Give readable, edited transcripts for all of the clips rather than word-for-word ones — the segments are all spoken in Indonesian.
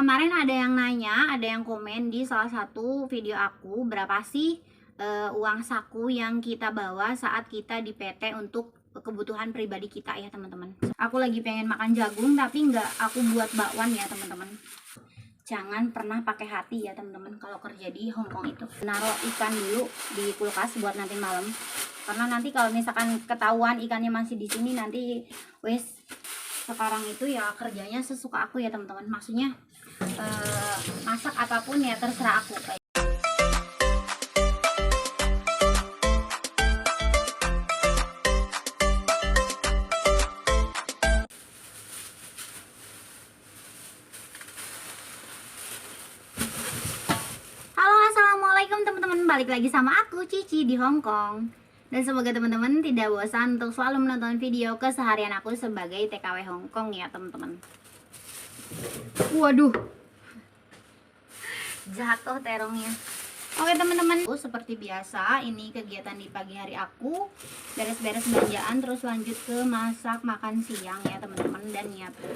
Kemarin ada yang nanya, ada yang komen di salah satu video aku, berapa sih uang saku yang kita bawa saat kita di PT untuk kebutuhan pribadi kita ya teman-teman. Aku lagi pengen makan jagung tapi nggak aku buat bakwan ya teman-teman. Jangan pernah pakai hati ya teman-teman kalau kerja di Hongkong itu. Naruh ikan dulu di kulkas buat nanti malam. Karena nanti kalau misalkan ketahuan ikannya masih di sini, nanti wes sekarang itu ya kerjanya sesuka aku ya teman-teman. Maksudnya masak apapun ya terserah aku. Halo, assalamualaikum teman-teman, balik lagi sama aku Cici di Hongkong. Dan semoga teman-teman tidak bosan untuk selalu menonton video keseharian aku sebagai TKW Hongkong ya teman-teman. Waduh, jatuh terongnya. Oke teman-teman, seperti biasa ini kegiatan di pagi hari aku, beres-beres belanjaan, terus lanjut ke masak makan siang ya teman-teman, dan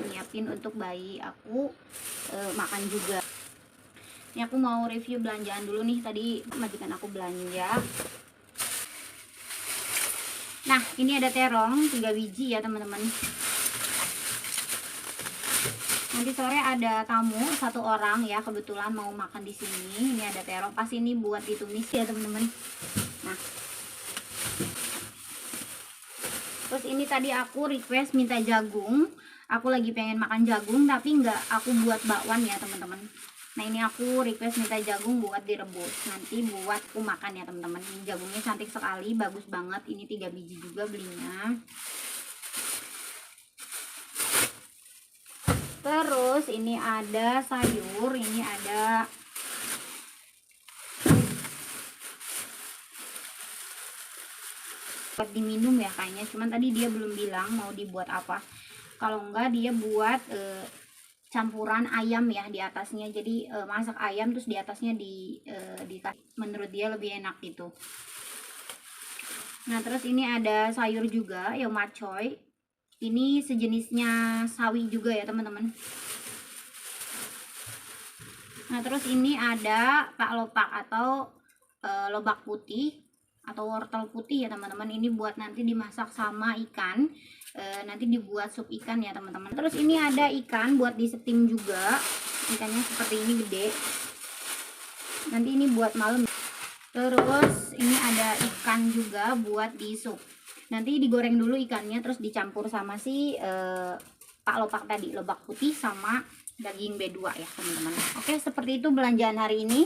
nyiapin untuk bayi aku makan juga. Ini aku mau review belanjaan dulu nih, tadi majikan aku belanja. Nah, ini ada terong 3 biji ya teman-teman. Nanti sore ada tamu 1 orang ya, kebetulan mau makan di sini. Ini ada terong, pas ini buat ditumis ya teman-teman. Nah, terus ini tadi aku request minta jagung. Aku lagi pengen makan jagung tapi nggak aku buat bakwan ya teman-teman. Nah, ini aku request minta jagung buat direbus, nanti buat aku makan ya teman-teman. Ini jagungnya cantik sekali, bagus banget. Ini 3 biji juga belinya. Terus ini ada sayur, ini ada buat diminum ya kayaknya, cuman tadi dia belum bilang mau dibuat apa. Kalau enggak dia buat campuran ayam ya di atasnya, jadi masak ayam terus di atasnya di menurut dia lebih enak gitu. Nah, terus ini ada sayur juga ya, macoy. Ini sejenisnya sawi juga ya teman-teman. Nah, terus ini ada pak lopak atau lobak putih atau wortel putih ya teman-teman. Ini buat nanti dimasak sama ikan, nanti dibuat sup ikan ya teman-teman. Terus ini ada ikan buat di steam juga, ikannya seperti ini gede, nanti ini buat malam. Terus ini ada ikan juga buat di sup, nanti digoreng dulu ikannya terus dicampur sama si pak lopak tadi, lobak putih sama daging B2 ya teman-teman. Oke, seperti itu belanjaan hari ini.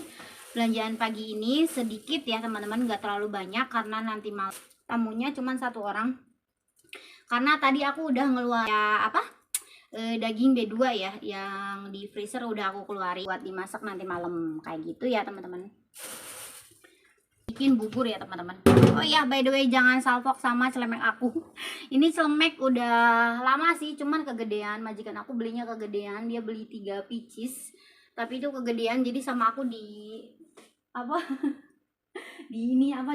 Belanjaan pagi ini sedikit ya teman-teman, nggak terlalu banyak karena nanti malam tamunya cuma 1 orang. Karena tadi aku udah ngeluar ya daging B2 ya, yang di freezer udah aku keluarin buat dimasak nanti malam kayak gitu ya teman-teman. Bikin bubur ya teman-teman. Oh ya, by the way, jangan salfok sama celemek aku. Ini celemek udah lama sih, cuman kegedean. Majikan aku belinya kegedean, dia beli 3 pieces, tapi itu kegedean, jadi sama aku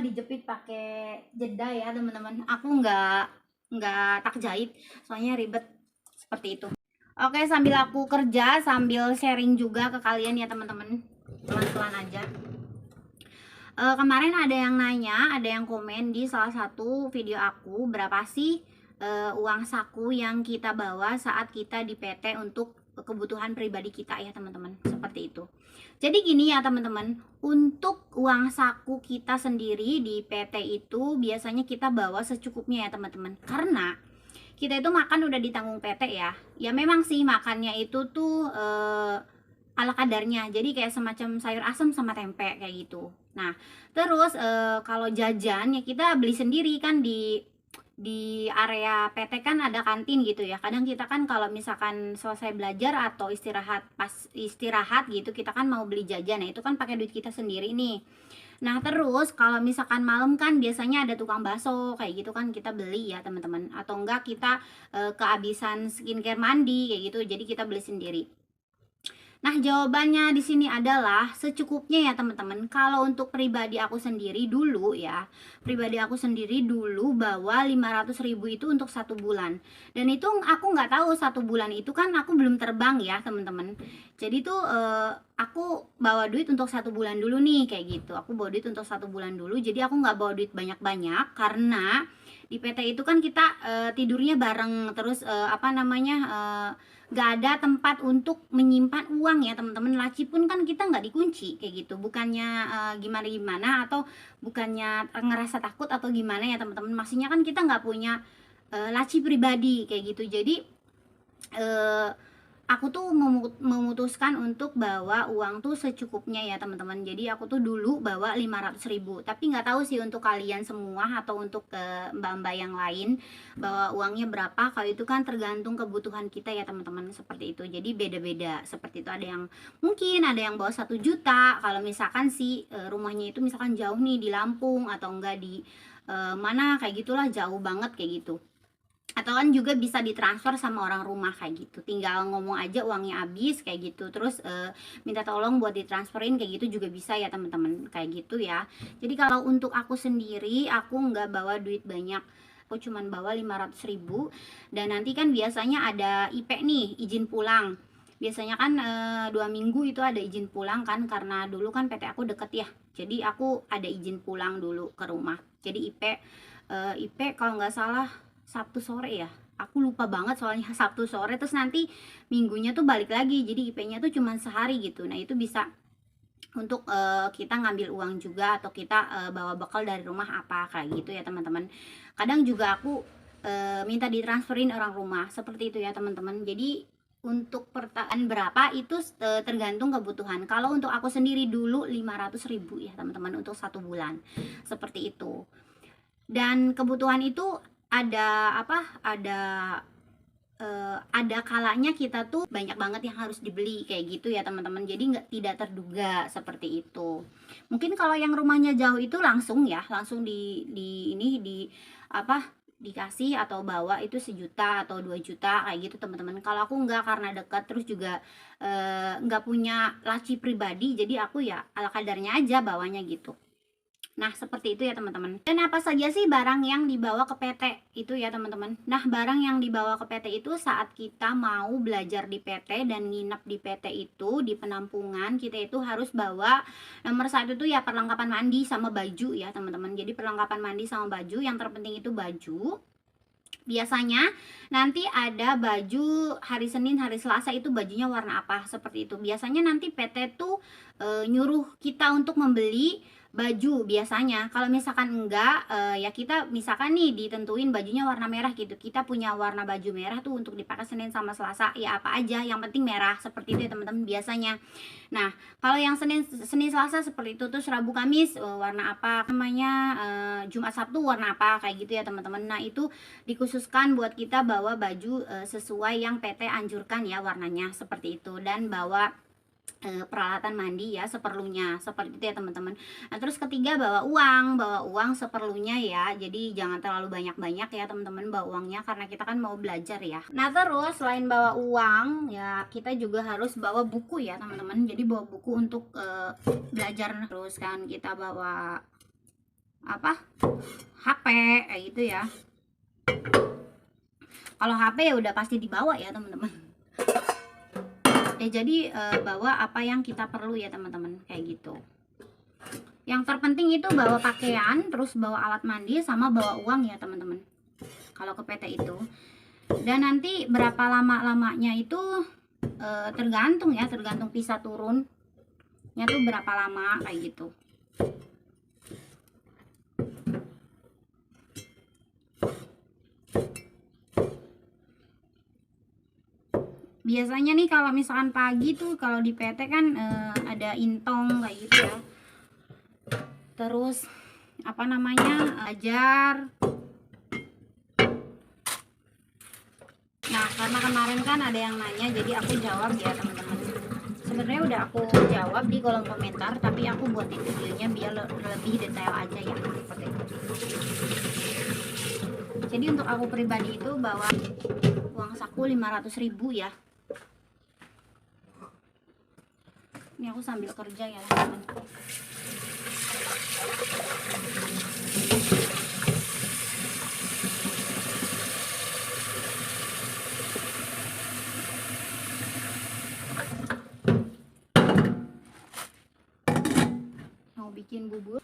dijepit pakai jeda ya teman-teman. Aku nggak tak jahit soalnya ribet seperti itu. Oke, sambil aku kerja sambil sharing juga ke kalian ya teman-teman, pelan-pelan aja. Kemarin ada yang nanya, ada yang komen di salah satu video aku, berapa sih uang saku yang kita bawa saat kita di PT untuk kebutuhan pribadi kita ya teman-teman, seperti itu. Jadi gini ya teman-teman, untuk uang saku kita sendiri di PT itu biasanya kita bawa secukupnya ya teman-teman, karena kita itu makan udah ditanggung PT ya. Ya memang sih makannya itu tuh ala kadarnya, jadi kayak semacam sayur asam sama tempe kayak gitu. Nah, terus kalau jajan ya kita beli sendiri kan di area PT kan ada kantin gitu ya. Kadang kita kan kalau misalkan selesai belajar atau pas istirahat gitu, kita kan mau beli jajan, nah itu kan pakai duit kita sendiri nih. Nah, terus kalau misalkan malam kan biasanya ada tukang bakso kayak gitu kan, kita beli ya teman-teman, atau enggak kita kehabisan skincare mandi kayak gitu, jadi kita beli sendiri. Nah, jawabannya di sini adalah secukupnya ya teman-teman. Kalau untuk pribadi aku sendiri dulu ya, pribadi aku sendiri dulu bawa 500.000 itu untuk 1 bulan. Dan itu aku nggak tahu 1 bulan itu kan aku belum terbang ya teman-teman. Jadi tuh aku bawa duit untuk 1 bulan dulu nih kayak gitu. Aku bawa duit untuk 1 bulan dulu. Jadi aku nggak bawa duit banyak-banyak karena di PT itu kan kita tidurnya bareng, terus apa namanya, nggak ada tempat untuk menyimpan uang ya teman-teman. Laci pun kan kita nggak dikunci kayak gitu, bukannya gimana gimana atau bukannya ngerasa takut atau gimana ya teman-teman. Maksudnya kan kita nggak punya laci pribadi kayak gitu. Jadi aku tuh memutuskan untuk bawa uang tuh secukupnya ya teman-teman. Jadi aku tuh dulu bawa 500.000, tapi nggak tahu sih untuk kalian semua atau untuk mbak-mbak yang lain bawa uangnya berapa. Kalau itu kan tergantung kebutuhan kita ya teman-teman, seperti itu. Jadi beda-beda seperti itu. Ada yang mungkin ada yang bawa 1 juta kalau misalkan si rumahnya itu misalkan jauh nih di Lampung atau enggak di mana kayak gitulah, jauh banget kayak gitu. Atau kan juga bisa ditransfer sama orang rumah kayak gitu, tinggal ngomong aja uangnya habis kayak gitu, terus minta tolong buat ditransferin kayak gitu juga bisa ya teman-teman, kayak gitu ya. Jadi kalau untuk aku sendiri, aku nggak bawa duit banyak, aku cuman bawa 500.000. Dan nanti kan biasanya ada IP nih, izin pulang. Biasanya kan 2 minggu itu ada izin pulang kan, karena dulu kan PT aku deket ya, jadi aku ada izin pulang dulu ke rumah. Jadi IP kalau nggak salah Sabtu sore ya, aku lupa banget soalnya Sabtu sore, terus nanti minggunya tuh balik lagi, jadi IP-nya tuh cuma sehari gitu. Nah itu bisa untuk kita ngambil uang juga, atau kita bawa bekal dari rumah apa kayak gitu ya teman-teman. Kadang juga aku minta ditransferin orang rumah seperti itu ya teman-teman. Jadi untuk pertanyaan berapa itu tergantung kebutuhan. Kalau untuk aku sendiri dulu 500.000 ya teman-teman untuk 1 bulan, seperti itu. Dan kebutuhan itu ada apa, ada kalanya kita tuh banyak banget yang harus dibeli kayak gitu ya teman-teman. Jadi tidak terduga seperti itu. Mungkin kalau yang rumahnya jauh itu langsung ya, langsung di ini di apa, dikasih atau bawa itu 1 juta atau 2 juta kayak gitu teman-teman. Kalau aku enggak, karena dekat, terus juga enggak punya laci pribadi, jadi aku ya ala kadarnya aja bawanya gitu. Nah, seperti itu ya teman-teman. Dan apa saja sih barang yang dibawa ke PT itu ya teman-teman. Nah, barang yang dibawa ke PT itu saat kita mau belajar di PT dan nginep di PT itu, di penampungan, kita itu harus bawa nomor 1 tuh ya perlengkapan mandi sama baju ya teman-teman. Jadi perlengkapan mandi sama baju, yang terpenting itu baju. Biasanya nanti ada baju hari Senin, hari Selasa itu bajunya warna apa, seperti itu. Biasanya nanti PT tuh nyuruh kita untuk membeli baju biasanya. Kalau misalkan enggak, ya kita misalkan nih ditentuin bajunya warna merah gitu, kita punya warna baju merah tuh untuk dipakai Senin sama Selasa, ya apa aja yang penting merah, seperti itu ya teman-teman biasanya. Nah, kalau yang Senin Selasa seperti itu, terus Rabu Kamis warna apa namanya, Jumat Sabtu warna apa kayak gitu ya teman-teman. Nah itu dikhususkan buat kita bawa baju sesuai yang PT anjurkan ya warnanya, seperti itu. Dan bawa peralatan mandi ya seperlunya, seperti itu ya teman-teman. Nah terus ketiga, bawa uang seperlunya ya. Jadi jangan terlalu banyak-banyak ya teman-teman bawa uangnya, karena kita kan mau belajar ya. Nah terus selain bawa uang ya, kita juga harus bawa buku ya teman-teman. Jadi bawa buku untuk belajar. Terus kan kita bawa apa, HP kayak gitu ya. Kalau HP ya udah pasti dibawa ya teman-teman. Ya jadi bawa apa yang kita perlu ya teman-teman, kayak gitu. Yang terpenting itu bawa pakaian, terus bawa alat mandi, sama bawa uang ya teman-teman kalau ke PT itu. Dan nanti berapa lama-lamanya itu tergantung ya, tergantung visa turunnya tuh berapa lama kayak gitu. Biasanya nih kalau misalkan pagi tuh kalau di PT kan ada intong kayak gitu ya. Terus apa namanya, ajar. Nah karena kemarin kan ada yang nanya, jadi aku jawab ya teman-teman. Sebenarnya udah aku jawab di kolom komentar, tapi aku buatin videonya biar lebih detail aja ya, seperti itu. Jadi untuk aku pribadi itu bawa uang saku 500.000 ya. Ini aku sambil kerja ya teman-teman. Mau bikin bubur.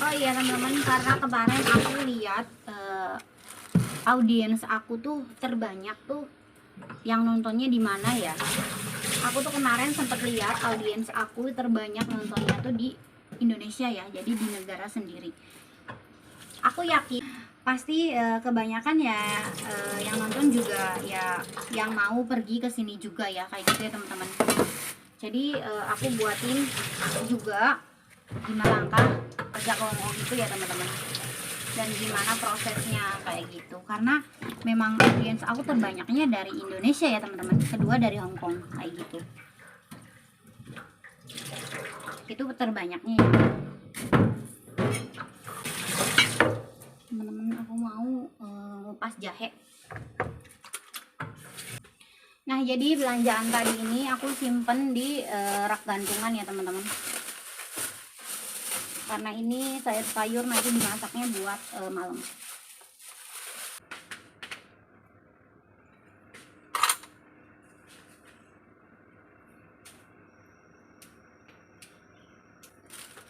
Oh iya teman-teman, karena kemarin aku lihat audiens aku tuh terbanyak tuh yang nontonnya di mana ya. Aku tuh kemarin sempat lihat audiens aku terbanyak nontonnya tuh di Indonesia ya, jadi di negara sendiri. Aku yakin pasti kebanyakan ya yang nonton juga ya yang mau pergi ke sini juga ya, kayak gitu ya teman-teman. Jadi aku buatin juga gimana langkah kerja ke Hongkong itu ya teman-teman, dan gimana prosesnya kayak gitu, karena memang audiens aku terbanyaknya dari Indonesia ya teman-teman, kedua dari Hongkong kayak gitu, itu terbanyaknya ya teman-teman. Aku mau ngupas jahe. Nah, jadi belanjaan tadi ini aku simpen di rak gantungan ya teman-teman, karena ini sayur-sayur nanti dimasaknya buat malam.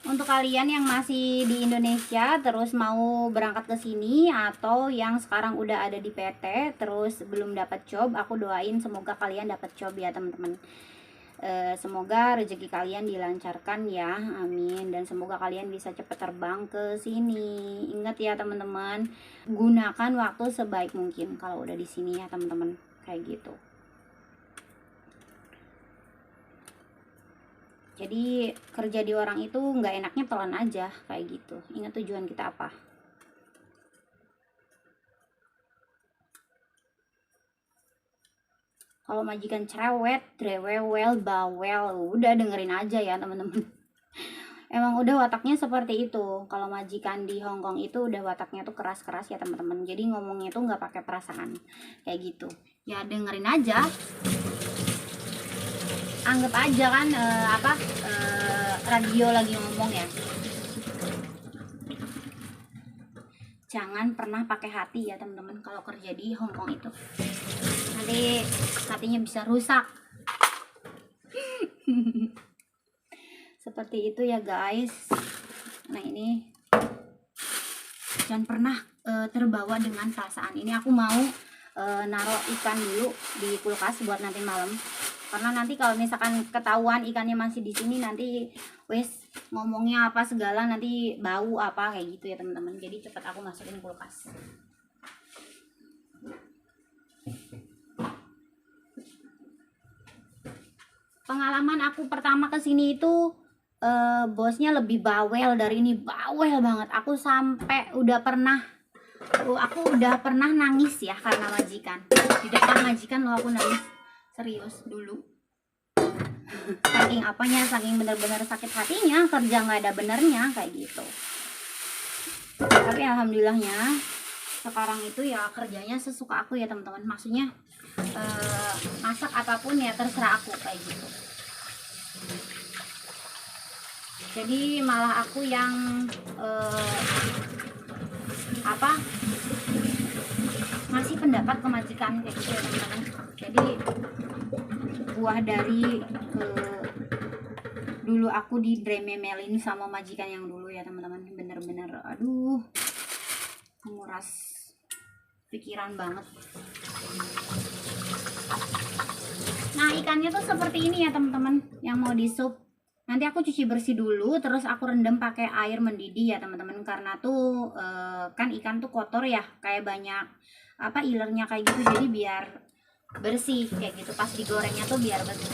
Untuk kalian yang masih di Indonesia terus mau berangkat ke sini, atau yang sekarang udah ada di PT terus belum dapat job, aku doain semoga kalian dapat job ya teman-teman. Semoga rezeki kalian dilancarkan ya, amin. Dan semoga kalian bisa cepat terbang ke sini. Ingat ya teman-teman, gunakan waktu sebaik mungkin kalau udah di sini ya teman-teman, kayak gitu. Jadi kerja di orang itu nggak enaknya telan aja kayak gitu. Ingat tujuan kita apa. Kalau majikan cerewet, drewel, bawel, udah dengerin aja ya teman-teman. Emang udah wataknya seperti itu. Kalau majikan di Hongkong itu udah wataknya tuh keras-keras ya teman-teman. Jadi ngomongnya tuh nggak pakai perasaan kayak gitu. Ya dengerin aja. Anggap aja kan radio lagi ngomong ya. Jangan pernah pakai hati ya teman-teman kalau kerja di Hongkong itu. Nanti hatinya bisa rusak. Seperti itu ya guys. Nah ini jangan pernah terbawa dengan perasaan. Ini aku mau naruh ikan dulu di kulkas buat nanti malam. Karena nanti kalau misalkan ketahuan ikannya masih di sini, nanti wes ngomongnya apa segala, nanti bau apa kayak gitu ya teman-teman. Jadi cepat aku masukin kulkas. Pengalaman aku pertama kesini itu bosnya lebih bawel dari ini, bawel banget. Aku udah pernah nangis ya karena majikan. Di depan majikan loh aku nangis. Serius dulu. Saking apanya, saking bener-bener sakit hatinya, kerja nggak ada benernya kayak gitu. Tapi alhamdulillahnya sekarang itu ya kerjanya sesuka aku ya teman-teman. Maksudnya masak apapun ya terserah aku kayak gitu. Jadi malah aku yang ngasih pendapat ke majikan kayak gitu ya teman-teman. Jadi buah dari dulu aku didrememelin sama majikan yang dulu ya teman-teman, bener-bener aduh menguras pikiran banget. Nah ikannya tuh seperti ini ya teman-teman, yang mau di sup. Nanti aku cuci bersih dulu, terus aku rendam pakai air mendidih ya teman-teman, karena tuh kan ikan tuh kotor ya, kayak banyak ilernya kayak gitu, jadi biar bersih kayak gitu, pas digorengnya tuh biar bersih.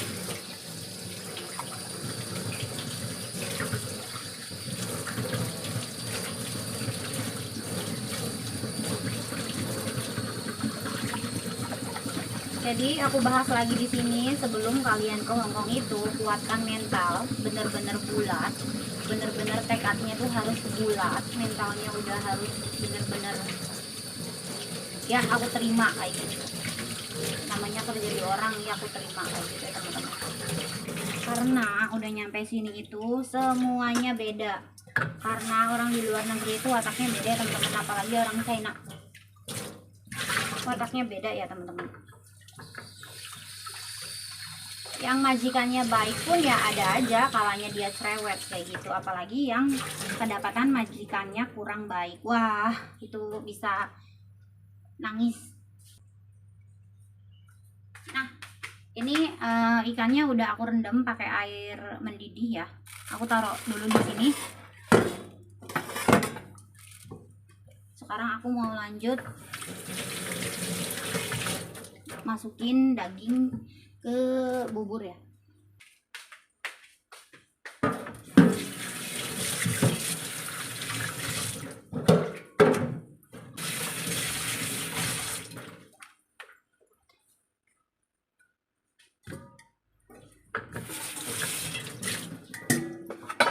Jadi aku bahas lagi di sini, sebelum kalian ke Hongkong itu kuatkan mental, bener-bener bulat, bener-bener tekadnya tuh harus bulat, mentalnya udah harus bener-bener ya aku terima kayak gitu. Namanya kerja di orang ya aku terima kayak gitu ya teman-teman. Karena udah nyampe sini itu semuanya beda. Karena orang di luar negeri itu wataknya beda ya teman-teman, apalagi orang China. Wataknya beda ya teman-teman. Yang majikannya baik pun ya ada aja kalanya dia cerewet kayak gitu, apalagi yang kedapatan majikannya kurang baik, wah itu bisa nangis. Nah ini ikannya udah aku rendam pakai air mendidih ya, aku taruh dulu di sini. Sekarang aku mau lanjut masukin daging ke bubur ya.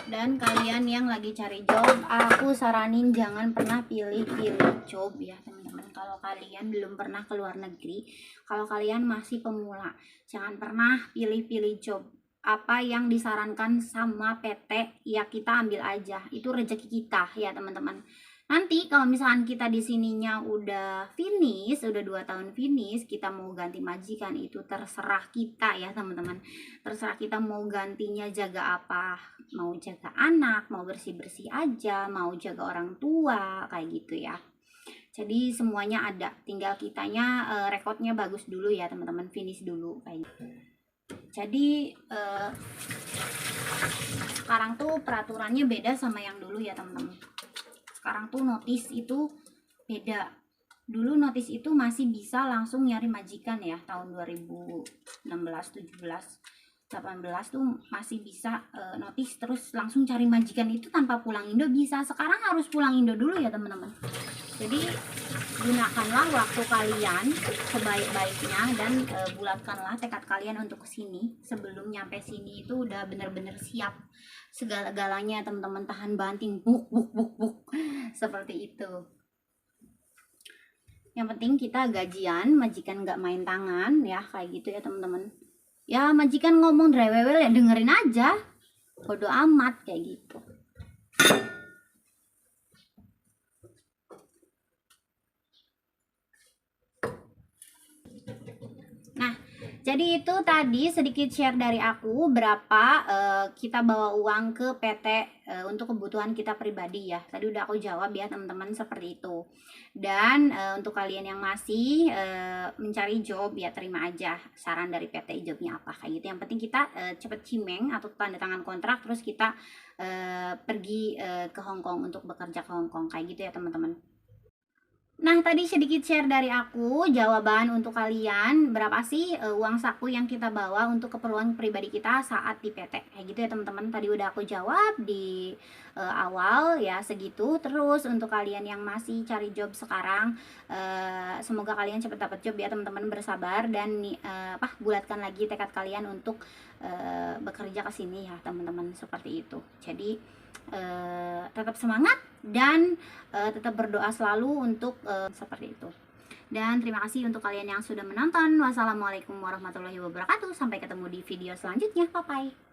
Dan kalian yang lagi cari job, aku saranin jangan pernah pilih-pilih job ya teman-teman. Kalau kalian belum pernah ke luar negeri, kalau kalian masih pemula, jangan pernah pilih-pilih job. Apa yang disarankan sama PT ya kita ambil aja, itu rezeki kita ya teman-teman. Nanti kalau misalkan kita di sininya udah finish, udah 2 tahun finish, kita mau ganti majikan itu terserah kita ya teman-teman. Terserah kita mau gantinya jaga apa, mau jaga anak, mau bersih-bersih aja, mau jaga orang tua kayak gitu ya. Jadi semuanya ada, tinggal kitanya rekodnya bagus dulu ya teman-teman, finish dulu kayak gitu. Jadi sekarang tuh peraturannya beda sama yang dulu ya teman-teman. Sekarang tuh notis itu beda. Dulu notis itu masih bisa langsung nyari majikan ya, tahun 2016, 17, 18 tuh masih bisa notis terus langsung cari majikan itu tanpa pulang Indo bisa. Sekarang harus pulang Indo dulu ya teman-teman. Jadi gunakanlah waktu kalian sebaik-baiknya dan bulatkanlah tekad kalian untuk kesini. Sebelum nyampe sini itu udah bener-bener siap segala-galanya teman-teman, tahan banting buk seperti itu. Yang penting kita gajian, majikan nggak main tangan ya kayak gitu ya teman-teman. Ya majikan ngomong drewewel ya dengerin aja, bodo amat kayak gitu. Nah jadi itu tadi sedikit share dari aku berapa kita bawa uang ke PT untuk kebutuhan kita pribadi ya. Tadi udah aku jawab ya teman-teman seperti itu. Dan untuk kalian yang masih mencari job ya terima aja saran dari PT, jobnya apa kayak gitu. Yang penting kita cepet cimeng atau tanda tangan kontrak terus kita pergi ke Hongkong untuk bekerja ke Hongkong kayak gitu ya teman-teman. Nah tadi sedikit share dari aku jawaban untuk kalian, berapa sih uang saku yang kita bawa untuk keperluan pribadi kita saat di PT kayak gitu ya teman-teman. Tadi udah aku jawab di awal ya segitu. Terus untuk kalian yang masih cari job sekarang, semoga kalian cepat dapat job ya teman-teman, bersabar dan bulatkan lagi tekad kalian untuk bekerja ke sini ya teman-teman, seperti itu. Jadi tetap semangat dan tetap berdoa selalu untuk seperti itu. Dan terima kasih untuk kalian yang sudah menonton. Wassalamualaikum warahmatullahi wabarakatuh. Sampai ketemu di video selanjutnya. Bye bye.